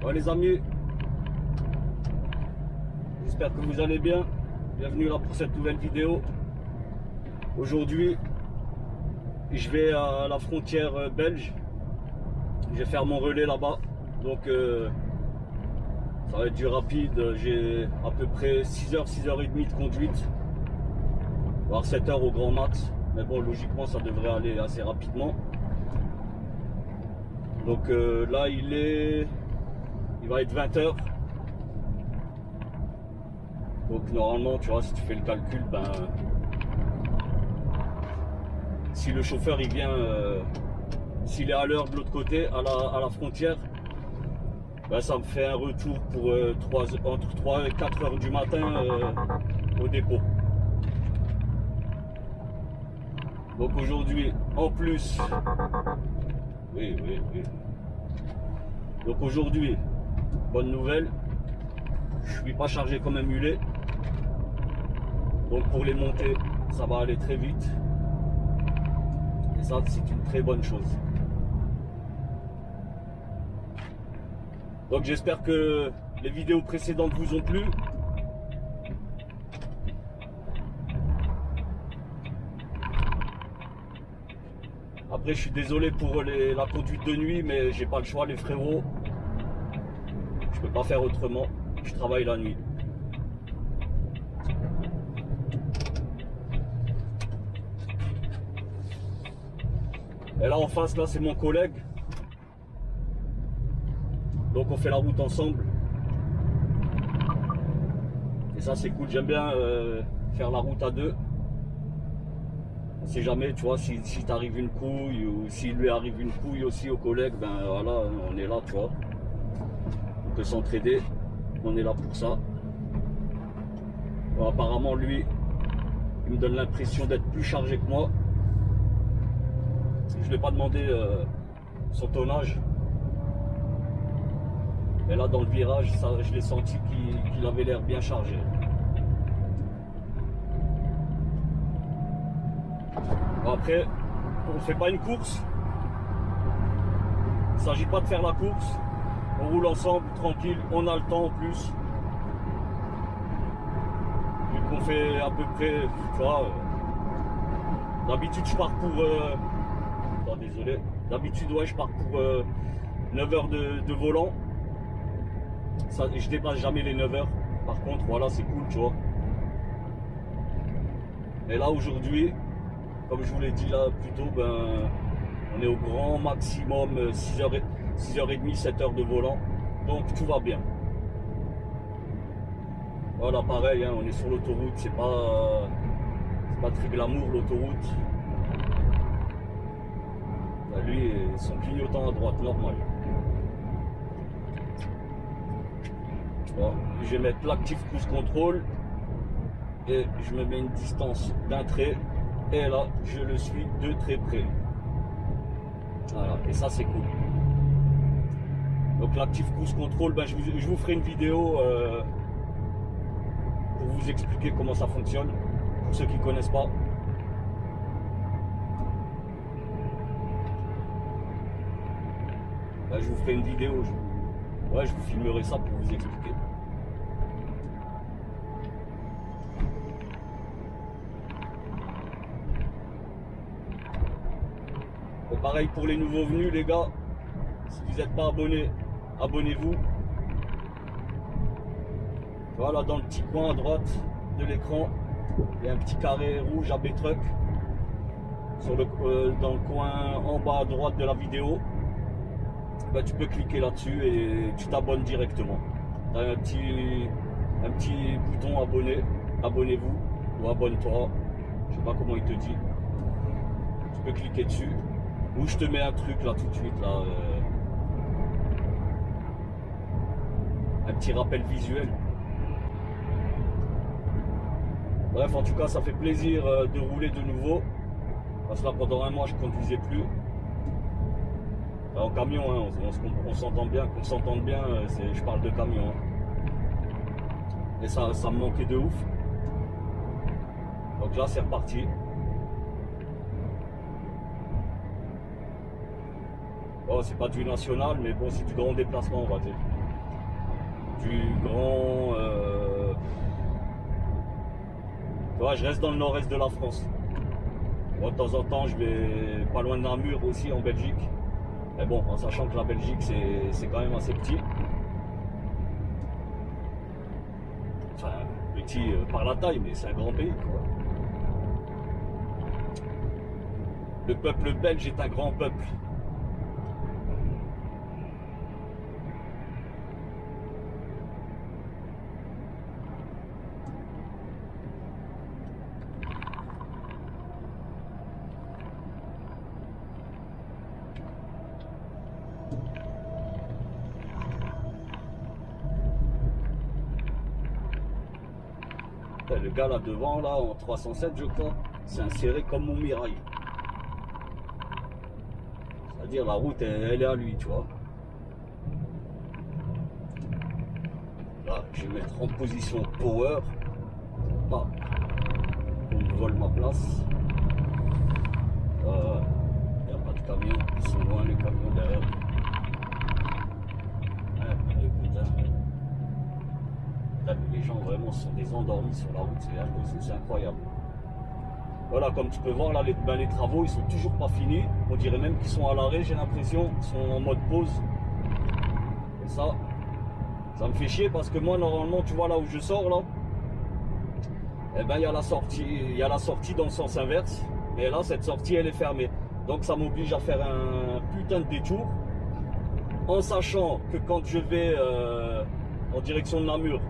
Ouais les amis, j'espère que vous allez bien. Bienvenue là pour cette nouvelle vidéo. Aujourd'hui, je vais à la frontière belge. Je vais faire mon relais là-bas. Donc ça va être du rapide. J'ai à peu près 6h, 6h30 de conduite. Voire 7h au grand max. Mais bon, logiquement, ça devrait aller assez rapidement. Donc là, il va être 20h. Donc normalement, tu vois, si tu fais le calcul, ben, si le chauffeur il vient, s'il est à l'heure de l'autre côté, à la frontière, ben, ça me fait un retour pour entre 3 et 4 heures du matin au dépôt. Donc aujourd'hui, en plus, oui. Donc aujourd'hui, bonne nouvelle, je suis pas chargé comme un mulet. Donc pour les montées, ça va aller très vite. Et ça, c'est une très bonne chose. Donc j'espère que les vidéos précédentes vous ont plu. Après, je suis désolé pour la conduite de nuit, mais j'ai pas le choix, les frérots. Je peux pas faire autrement. Je travaille la nuit. Et là en face, là c'est mon collègue. Donc on fait la route ensemble. Et ça c'est cool, j'aime bien faire la route à deux. On sait jamais, tu vois, si t'arrive une couille ou s'il lui arrive une couille aussi au collègue, ben voilà, on est là, tu vois. On peut s'entraider, on est là pour ça. Bon, apparemment lui, il me donne l'impression d'être plus chargé que moi. Je ne lui ai pas demandé son tonnage. Mais là dans le virage, ça, je l'ai senti qu'il avait l'air bien chargé. Bon, après, on ne fait pas une course. Il ne s'agit pas de faire la course. On roule ensemble, tranquille, on a le temps en plus. Vu qu'on fait à peu près, tu vois, d'habitude je pars pour... désolé. D'habitude, ouais, je pars pour 9 heures de volant. Ça, je dépasse jamais les 9 heures. Par contre, voilà, c'est cool, tu vois. Et là, aujourd'hui, comme je vous l'ai dit là plus tôt, ben, on est au grand maximum 6h30, 7h de volant. Donc, tout va bien. Voilà, pareil, hein, on est sur l'autoroute. C'est pas très glamour, l'autoroute. Lui, son clignotant à droite, normal. Bon, je vais mettre l'active cruise control et je me mets une distance d'un trait et là je le suis de très près. Voilà, et ça c'est cool. Donc l'active cruise control, ben, je vous ferai une vidéo pour vous expliquer comment ça fonctionne pour ceux qui ne connaissent pas. Ben, je vous ferai une vidéo, je vous filmerai ça pour vous expliquer. Et pareil pour les nouveaux venus les gars, si vous n'êtes pas abonnés, abonnez-vous. Voilà, dans le petit coin à droite de l'écran, il y a un petit carré rouge AB Truck. Dans le coin en bas à droite de la vidéo. Ben, tu peux cliquer là-dessus et tu t'abonnes directement. Tu as un petit bouton abonner, abonnez-vous ou abonne-toi, je sais pas comment il te dit. Tu peux cliquer dessus. Ou je te mets un truc là tout de suite là, un petit rappel visuel. Bref, en tout cas, ça fait plaisir de rouler de nouveau. Parce que là, pendant un mois, je conduisais plus. En camion, hein, on s'entend bien, qu'on s'entende bien, je parle de camion. Hein. Et ça me manquait de ouf. Donc là, c'est reparti. Bon, c'est pas du national, mais bon, c'est du grand déplacement, on va dire. du grand... tu vois, je reste dans le nord-est de la France. Moi, de temps en temps, je vais pas loin de Namur aussi, en Belgique. Mais bon, en sachant que la Belgique, c'est quand même assez petit. Enfin, petit par la taille, mais c'est un grand pays, quoi. Le peuple belge est un grand peuple. Le gars là devant, là, en 307, je crois, c'est inséré comme mon Mirail. C'est-à-dire la route, elle est à lui, tu vois. Là, je vais mettre en position power pour pas qu'on me vole ma place. Il n'y a pas de camion, ils sont loin les camions derrière. Les gens vraiment sont des endormis sur la route, c'est incroyable. Voilà, comme tu peux voir là, les travaux ils sont toujours pas finis. On dirait même qu'ils sont à l'arrêt, j'ai l'impression, ils sont en mode pause. Et ça me fait chier parce que moi normalement, tu vois là où je sors là, eh ben il y a la sortie dans le sens inverse, mais là cette sortie elle est fermée. Donc ça m'oblige à faire un putain de détour, en sachant que quand je vais en direction de Namur,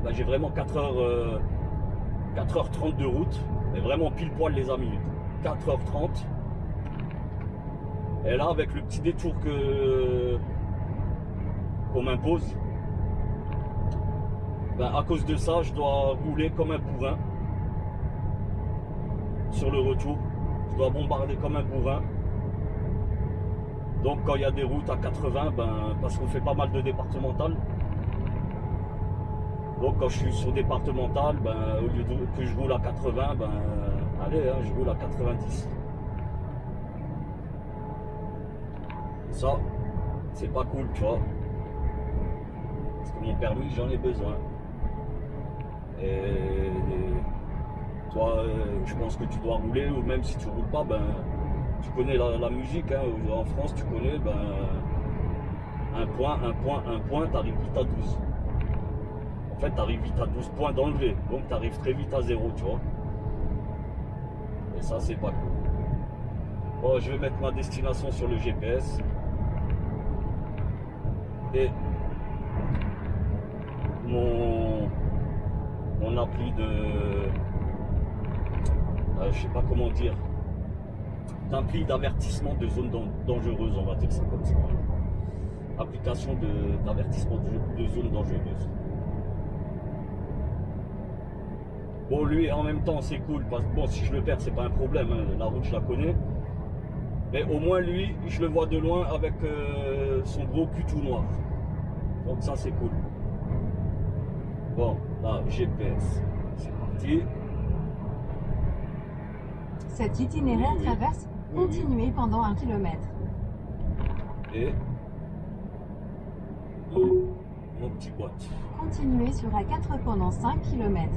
ben, j'ai vraiment 4h30 de route, mais vraiment pile poil les amis, 4h30. Et là avec le petit détour qu'on m'impose, ben, à cause de ça je dois rouler comme un bourrin. Sur le retour, je dois bombarder comme un bourrin. Donc quand il y a des routes à 80, ben, parce qu'on fait pas mal de départementales, donc quand je suis sur départemental, ben, au lieu que je roule à 80, ben, allez, hein, je roule à 90. Ça, c'est pas cool, tu vois. Parce que mon permis, j'en ai besoin. Et toi, je pense que tu dois rouler, ou même si tu roules pas, ben, tu connais la musique, hein. En France, tu connais, ben, un point, t'arrives vite à 12. En fait, tu arrives vite à 12 points d'enlever, donc tu arrives très vite à 0, tu vois. Et ça, c'est pas cool. Bon, je vais mettre ma destination sur le GPS. Et mon appli de... je sais pas comment dire. D'appli d'avertissement de zone dangereuse, on va dire ça comme ça. Application d'avertissement de zone dangereuse. Bon, lui, en même temps, c'est cool, parce que bon, si je le perds, c'est pas un problème, hein, la route, je la connais. Mais au moins, lui, je le vois de loin avec son gros cul tout noir. Donc ça, c'est cool. Bon, là, GPS, c'est parti. Cet itinéraire traverse, continuez pendant 1 km. Et mon petit boîte. Continuez sur A4 pendant 5 km.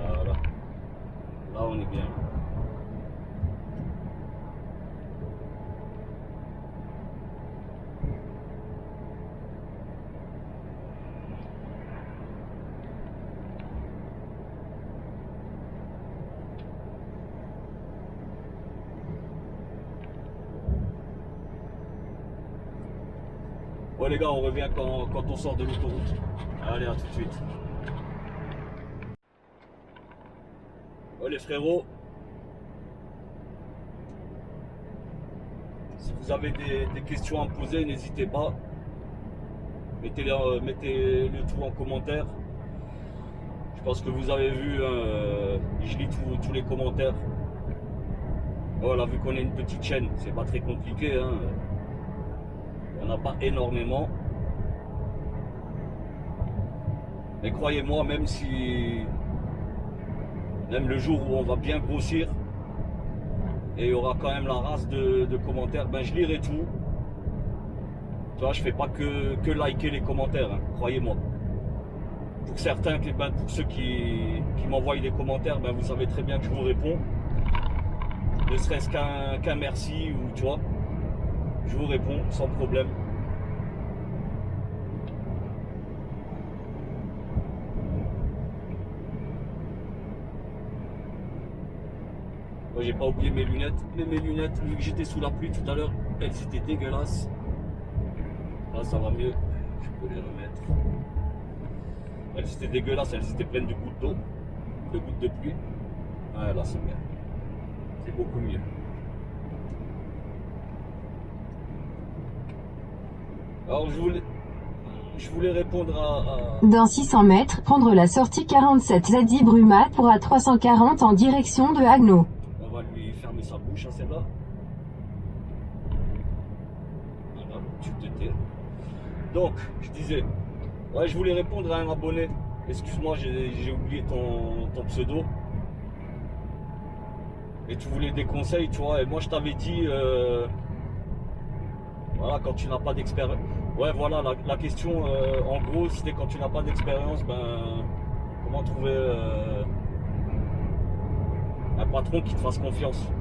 Voilà. Là, on est bien. Bon les gars, on revient quand on sort de l'autoroute. Allez, à tout de suite. Bon les frérots, si vous avez des questions à me poser, n'hésitez pas. Mettez le tout en commentaire. Je pense que vous avez vu, je lis tous les commentaires. Voilà, vu qu'on est une petite chaîne, c'est pas très compliqué, hein. Il n'y en a pas énormément. Mais croyez-moi, même le jour où on va bien grossir, et il y aura quand même la race de commentaires, ben je lirai tout. Tu vois, je fais pas que liker les commentaires, hein, croyez-moi. Pour certains, ben, pour ceux qui m'envoient des commentaires, ben vous savez très bien que je vous réponds. Ne serait-ce qu'un merci, ou tu vois, je vous réponds sans problème. Moi j'ai pas oublié mes lunettes, mais mes lunettes, vu que j'étais sous la pluie tout à l'heure, elles étaient dégueulasses. Là ça va mieux, je peux les remettre. Elles étaient dégueulasses, elles étaient pleines de gouttes d'eau, de gouttes de pluie. Ouais, là c'est bien, c'est beaucoup mieux. Alors je voulais répondre à... Dans 600 mètres, prendre la sortie 47 Zadi Brumat pour à 340 en direction de Agno. On va lui fermer sa bouche à celle-là. Voilà, tu te tais. Donc, je disais, ouais, je voulais répondre à un abonné. Excuse-moi, j'ai oublié ton pseudo. Et tu voulais des conseils, tu vois. Et moi, je t'avais dit, voilà, quand tu n'as pas d'expérience. Ouais, voilà, la question, en gros, c'était quand tu n'as pas d'expérience, ben, comment trouver un patron qui te fasse confiance.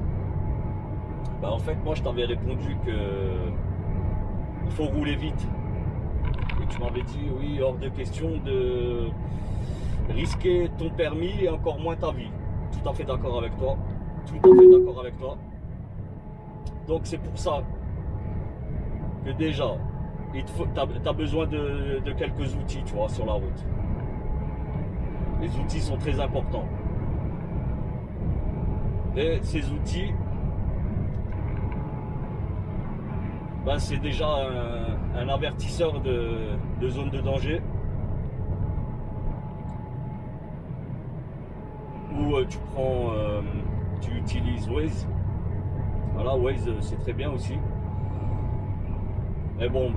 Ben, en fait, moi, je t'avais répondu que il faut rouler vite. Et tu m'avais dit, oui, hors de question de risquer ton permis et encore moins ta vie. Tout à fait d'accord avec toi. Tout à fait d'accord avec toi. Donc, c'est pour ça que déjà, tu as besoin de quelques outils, tu vois, sur la route. Les outils sont très importants. Et ces outils, ben, c'est déjà un avertisseur de zone de danger. Où tu utilises Waze. Voilà, Waze, c'est très bien aussi. Mais bon,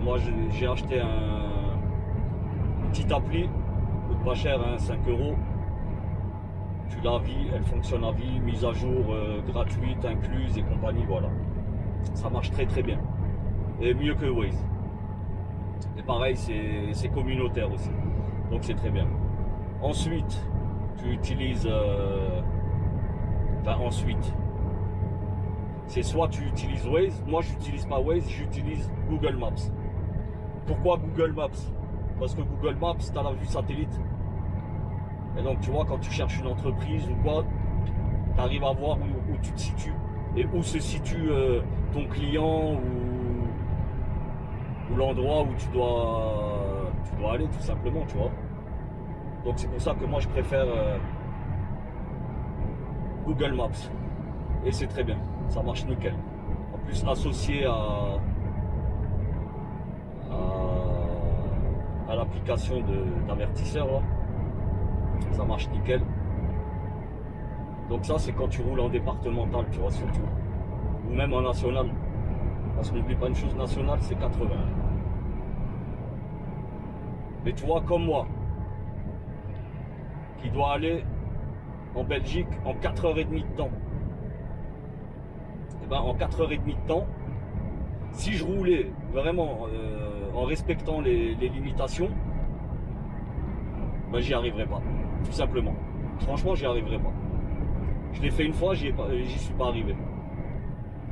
moi j'ai acheté une petite appli, coûte pas cher, hein, 5 €. Tu l'as à vie, elle fonctionne à vie, mise à jour gratuite, incluse et compagnie, voilà. Ça marche très très bien. Et mieux que Waze. Et pareil, c'est communautaire aussi. Donc c'est très bien. Ensuite, tu utilises... ensuite... C'est soit tu utilises Waze, moi je n'utilise pas Waze, j'utilise Google Maps. Pourquoi Google Maps? Parce que Google Maps, tu as la vue satellite. Et donc tu vois, quand tu cherches une entreprise ou quoi, tu arrives à voir où tu te situes. Et où se situe ton client ou l'endroit où tu dois aller tout simplement, tu vois. Donc c'est pour ça que moi je préfère Google Maps. Et c'est très bien. Ça marche nickel. En plus associé à l'application d'avertisseur là, ça marche nickel. Donc ça c'est quand tu roules en départemental, tu vois, surtout. Ou même en national. Parce qu'on n'oublie pas une chose, nationale c'est 80. Mais tu vois, comme moi, qui doit aller en Belgique en 4h30 de temps. Et ben, en 4h30 de temps, si je roulais vraiment en respectant les limitations, ben, j'y arriverai pas, tout simplement. Franchement, j'y arriverai pas. Je l'ai fait une fois, j'y suis pas arrivé.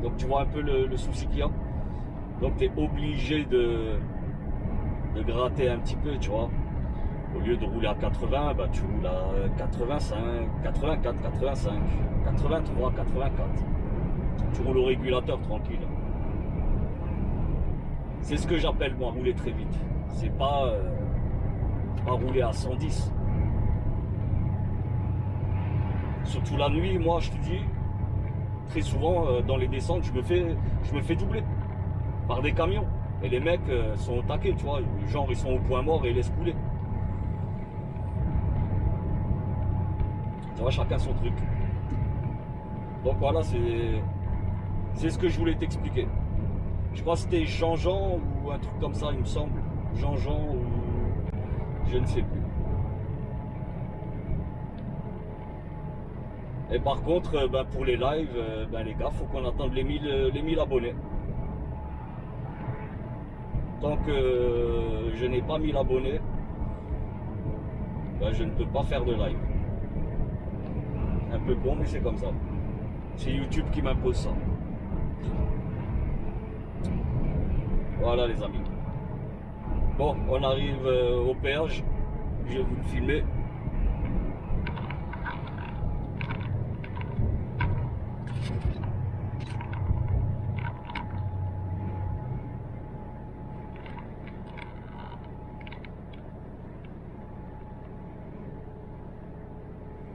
Donc tu vois un peu le souci qu'il y a. Donc tu es obligé de gratter un petit peu, tu vois. Au lieu de rouler à 80, ben, tu roules à 85, 84, 85, 83, 84. Tu roules au régulateur tranquille. C'est ce que j'appelle moi rouler très vite. C'est pas rouler à 110. Surtout la nuit, moi je te dis, très souvent dans les descentes, je me fais doubler par des camions. Et les mecs sont au taquet, tu vois. Genre ils sont au point mort et ils laissent couler. Tu vois, chacun son truc. Donc voilà, c'est ce que je voulais t'expliquer. Je crois que c'était Jean-Jean ou un truc comme ça, il me semble. Jean-Jean ou je ne sais plus. Et par contre, pour les lives, les gars, faut qu'on attende les 1000 abonnés. Tant que je n'ai pas 1000 abonnés, je ne peux pas faire de live. Un peu con, mais c'est comme ça. C'est YouTube qui m'impose ça. Voilà les amis. Bon, on arrive au péage. Je vais vous le filmer.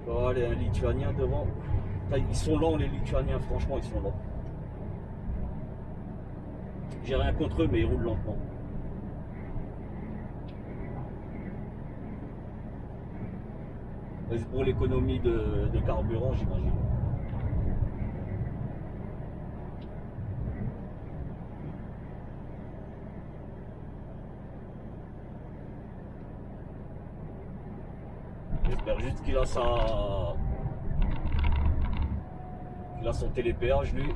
Voilà, un Lituanien devant. Ils sont lents les Lituaniens, franchement ils sont lents. J'ai rien contre eux mais ils roulent lentement. C'est pour l'économie de carburant j'imagine. J'espère juste qu'il a son télépéage lui.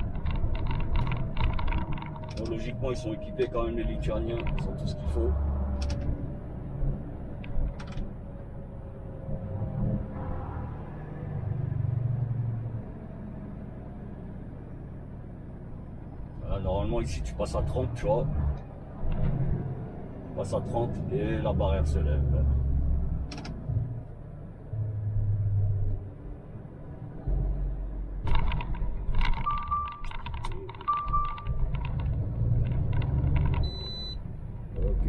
Bon, logiquement ils sont équipés quand même les Lituaniens, ils ont tout ce qu'il faut. Voilà, normalement ici tu passes à 30 tu vois. Tu passes à 30 et la barrière se lève.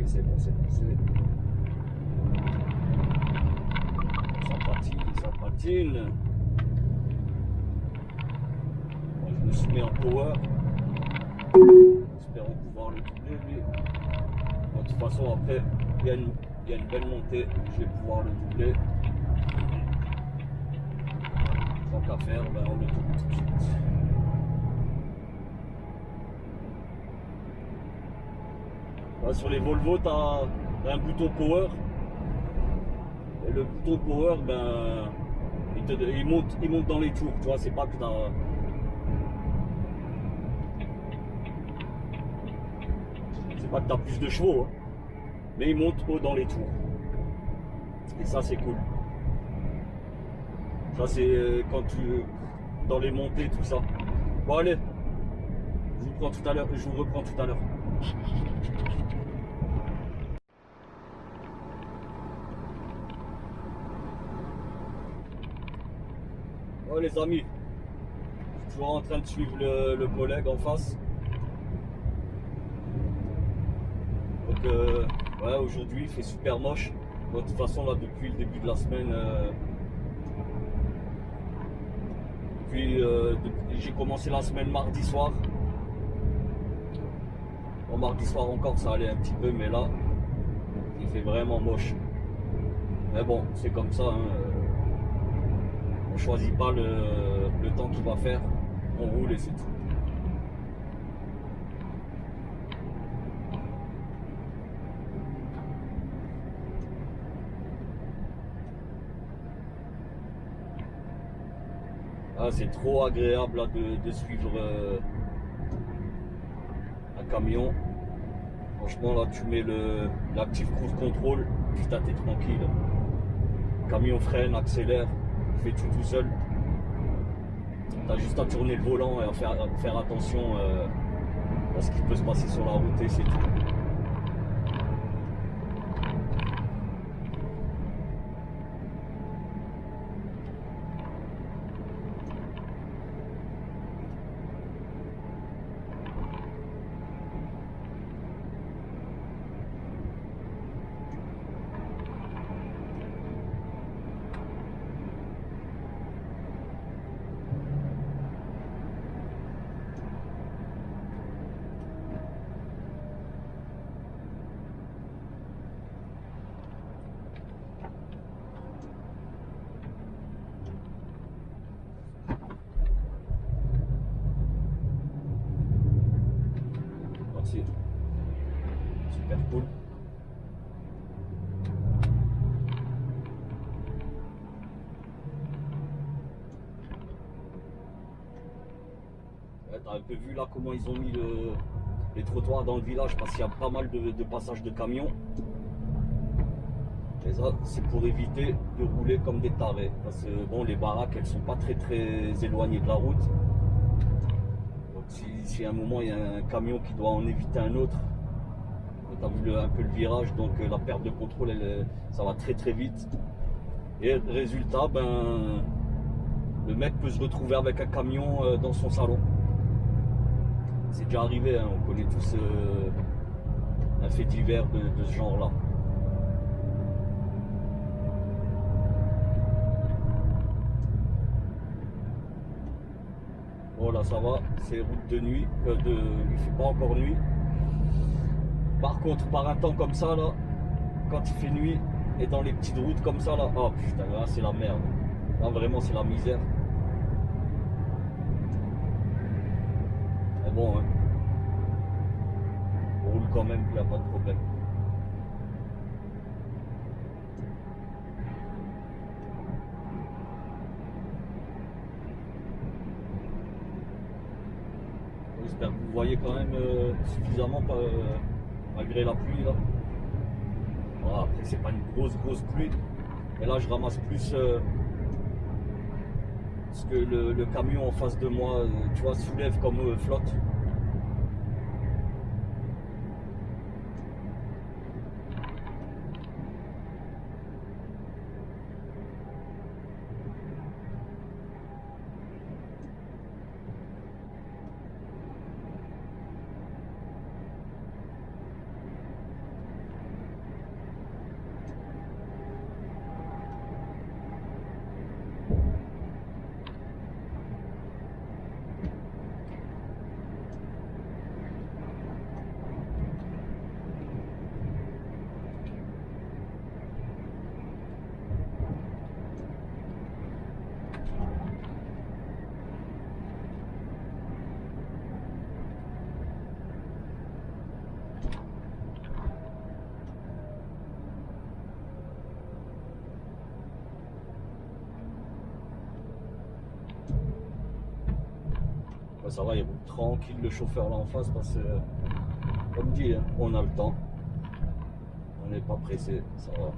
C'est bon, c'est passé. Ça patine. Moi, je me suis mis en power. Espérons pouvoir le doubler, lui. Bon, de toute façon, après, il y a une belle montée. Je vais pouvoir le doubler. Tant qu'à faire, on le double tout de suite. Sur les Volvo, tu as un bouton power. Et le bouton power, il monte dans les tours. Tu vois, c'est pas que tu as. C'est pas que tu as plus de chevaux, hein, mais il monte haut dans les tours. Et ça, c'est cool. Ça, c'est quand tu. Dans les montées, tout ça. Bon, allez. Je vous reprends tout à l'heure. Oh les amis, je suis toujours en train de suivre le collègue en face. Donc ouais, aujourd'hui il fait super moche. De toute façon là depuis le début de la semaine, j'ai commencé la semaine mardi soir. Bon, mardi soir encore ça allait un petit peu, mais là il fait vraiment moche. Mais bon, c'est comme ça. Hein. On choisit pas le temps qu'il va faire, on roule et c'est tout. Ah, c'est trop agréable là, de suivre un camion. Franchement là tu mets l'active cruise control, putain t'es tranquille. Camion freine, accélère. Fait tout seul. T'as juste à tourner le volant et à faire attention à ce qui peut se passer sur la route et c'est tout. cool. Ouais, t'as un peu vu là comment ils ont mis les trottoirs dans le village parce qu'il y a pas mal de passages de camions. Et ça, c'est pour éviter de rouler comme des tarés. Parce que bon, les baraques, elles sont pas très éloignées de la route. Donc si à un moment il y a un camion qui doit en éviter un autre, tu as vu un peu le virage, donc la perte de contrôle, ça va très vite. Et résultat, ben, le mec peut se retrouver avec un camion dans son salon. C'est déjà arrivé, hein, on connaît tous un fait divers de ce genre-là. Voilà, ça va, c'est route de nuit, il fait pas encore nuit. Par contre, par un temps comme ça, là, quand il fait nuit, et dans les petites routes comme ça, là, oh putain, là, c'est la merde. Là, vraiment, c'est la misère. Mais bon, hein, on roule quand même, il n'y a pas de problème. J'espère que vous voyez quand même suffisamment malgré la pluie là. Voilà, après c'est pas une grosse pluie. Et là je ramasse plus ce que le camion en face de moi tu vois soulève comme flotte. Ouais, ça va, il roule tranquille le chauffeur là en face parce que comme dit, hein, on a le temps. On n'est pas pressé, ça va.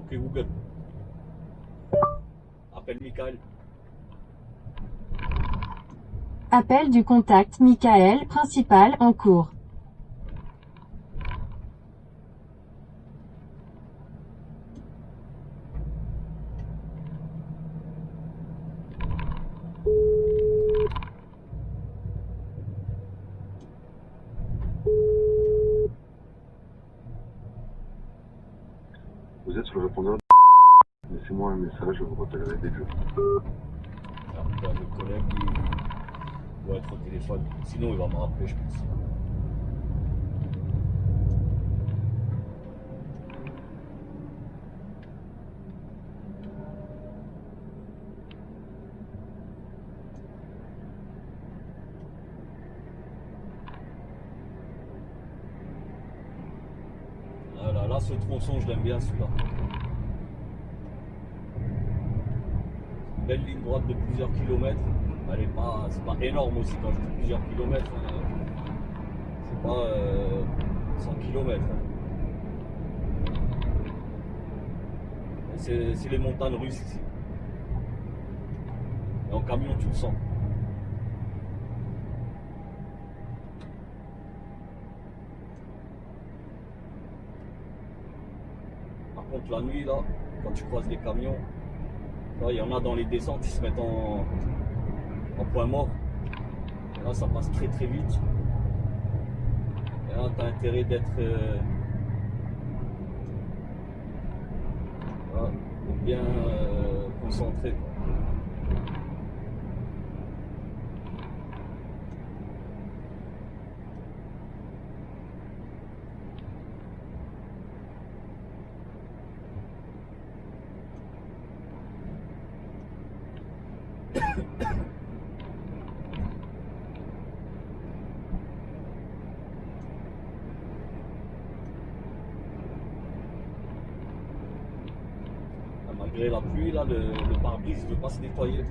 Ok Google. Appelle Michael. Appel du contact Michael principal en cours. Vous êtes sur le répondeur. Laissez-moi un message, je vous rappellerai dès que je peux. Le collègue il doit être au téléphone. Sinon il va me rappeler je pense. Voilà, là ce tronçon je l'aime bien celui-là. Belle ligne droite de plusieurs kilomètres. Elle est pas, c'est pas énorme aussi quand je dis plusieurs kilomètres. C'est pas 100 kilomètres. C'est les montagnes russes ici. Et en camion tu le sens. Par contre la nuit là, quand tu croises des camions, il y en a dans les descentes, ils se mettent en point mort. Et là, ça passe très très vite. Et là, tu as intérêt d'être voilà, bien concentré, quoi. Malgré la pluie, là, le pare-brise ne veut pas se nettoyer.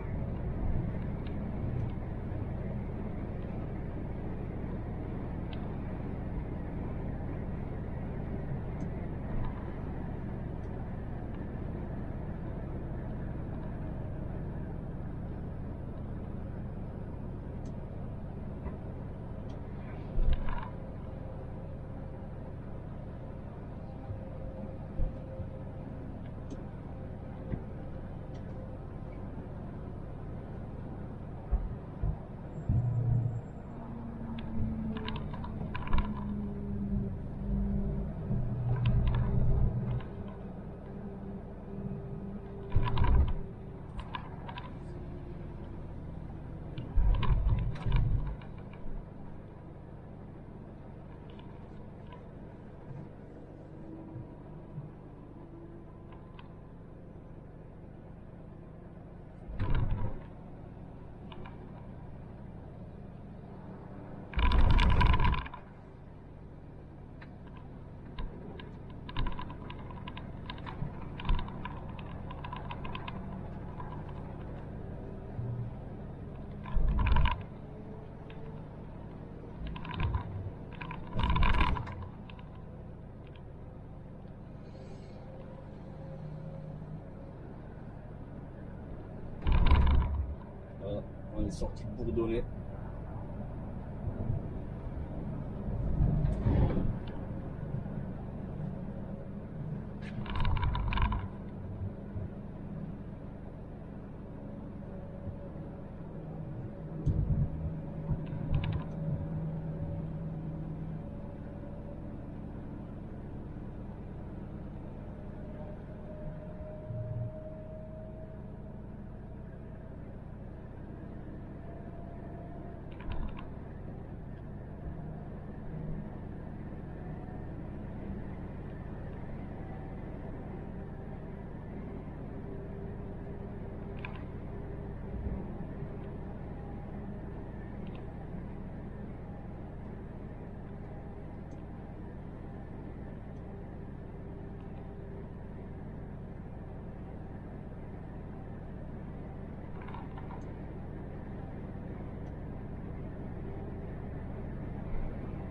Voilà, on est sorti de Bourdonnais.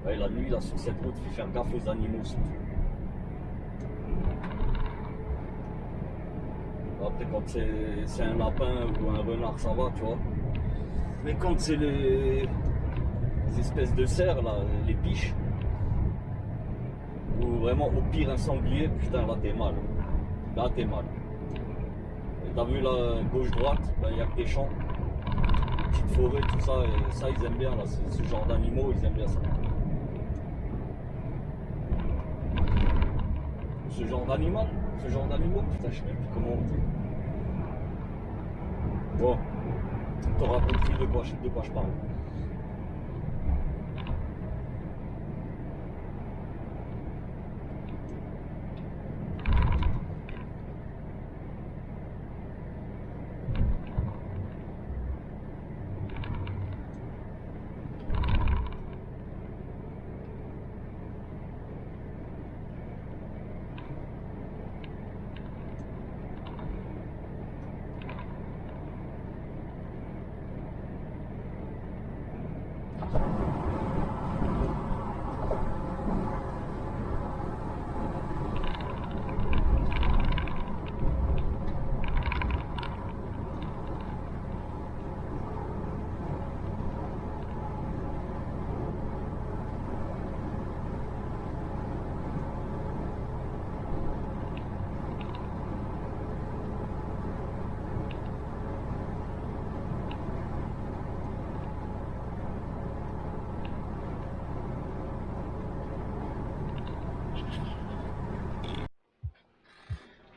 Ouais, la nuit, là, sur cette route, il faut faire gaffe aux animaux surtout. Après, quand c'est un lapin ou un renard, ça va, tu vois. Mais quand c'est les espèces de cerfs, là, les biches, ou vraiment au pire un sanglier, putain, là, t'es mal. Là, t'es mal. Et t'as vu, là, gauche-droite, il y a que des champs, des petites forêts, tout ça, et ça, ils aiment bien, là, ce genre d'animaux, ils aiment bien ça. Ce genre d'animaux, putain, je sais même plus comment on dit. Bon, t'auras compris de quoi je parle.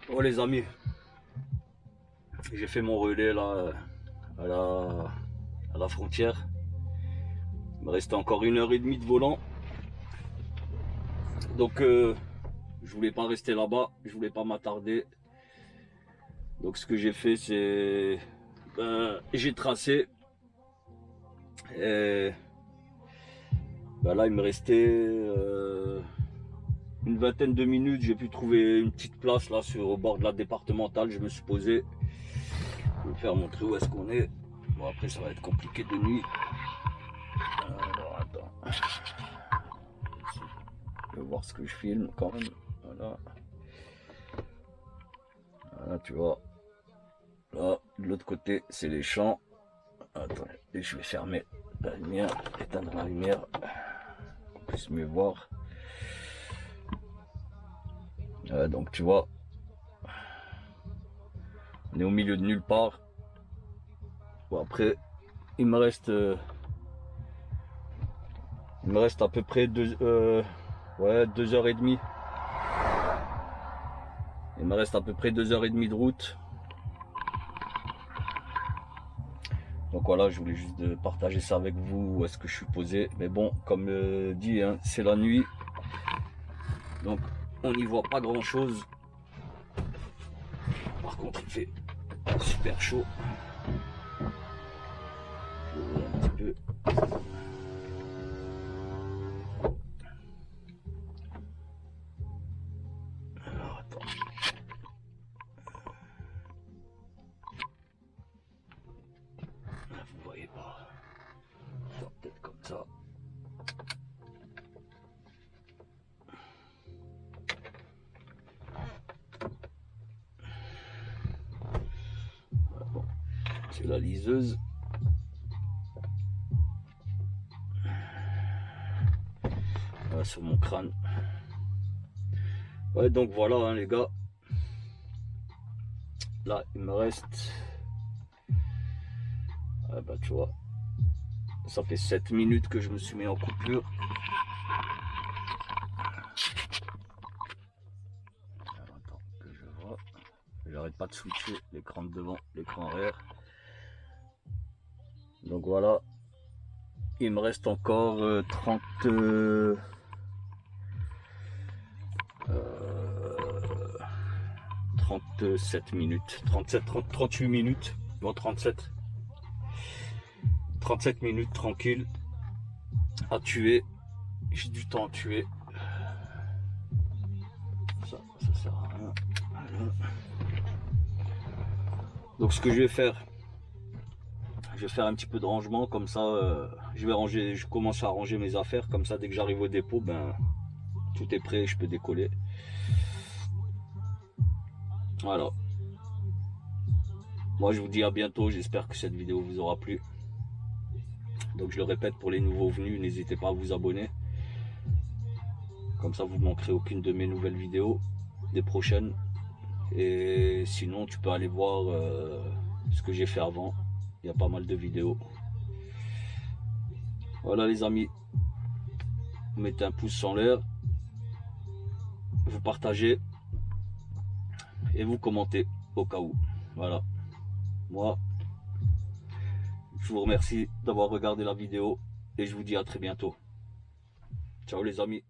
Oh les amis, j'ai fait mon relais là à la frontière. Il me restait encore 1h30 de volant. Donc je voulais pas rester là-bas, je voulais pas m'attarder. Donc ce que j'ai fait, c'est j'ai tracé. Et là il me restait une vingtaine de minutes. J'ai pu trouver une petite place là au bord de la départementale. Je me suis posé. Je vais vous faire montrer où est-ce qu'on est. Bon, après ça va être compliqué de nuit. Alors attends. Je vais voir ce que je filme quand même. Voilà. Voilà, tu vois. Là, de l'autre côté, c'est les champs. Attends, et je vais fermer la lumière, éteindre la lumière, qu'on puisse mieux voir. Donc tu vois, on est au milieu de nulle part. Bon, après, il me reste à peu près 2h30. Il me reste à peu près 2h30 de route. Donc voilà, je voulais juste partager ça avec vous, où est-ce que je suis posé. Mais bon, comme dit, hein, c'est la nuit. Donc on n'y voit pas grand chose. Par contre il fait super chaud. Je vais ouvrir un petit peu. Alors attends. Là, vous voyez pas. Peut-être comme ça. Voilà, bon. C'est la liseuse. Voilà, sur mon crâne. Ouais, donc voilà hein, les gars. Là il me reste, bah tu vois, ça fait 7 minutes que je me suis mis en coupure. Alors, attends que je vois, j'arrête pas de switcher l'écran de devant, l'écran arrière. Donc voilà, il me reste encore 37 minutes, 38 minutes, non 37 minutes tranquille à tuer. J'ai du temps à tuer. Ça sert à rien. Voilà. Donc ce que je vais faire un petit peu de rangement comme ça. Je commence à ranger mes affaires comme ça. Dès que j'arrive au dépôt, ben tout est prêt, je peux décoller. Voilà. Moi je vous dis à bientôt, j'espère que cette vidéo vous aura plu. Donc je le répète, pour les nouveaux venus, n'hésitez pas à vous abonner. Comme ça vous ne manquerez aucune de mes nouvelles vidéos, des prochaines. Et sinon tu peux aller voir ce que j'ai fait avant. Il y a pas mal de vidéos. Voilà les amis. Vous mettez un pouce en l'air. Vous partagez. Et vous commentez au cas où. Voilà. Moi, je vous remercie d'avoir regardé la vidéo et je vous dis à très bientôt. Ciao les amis.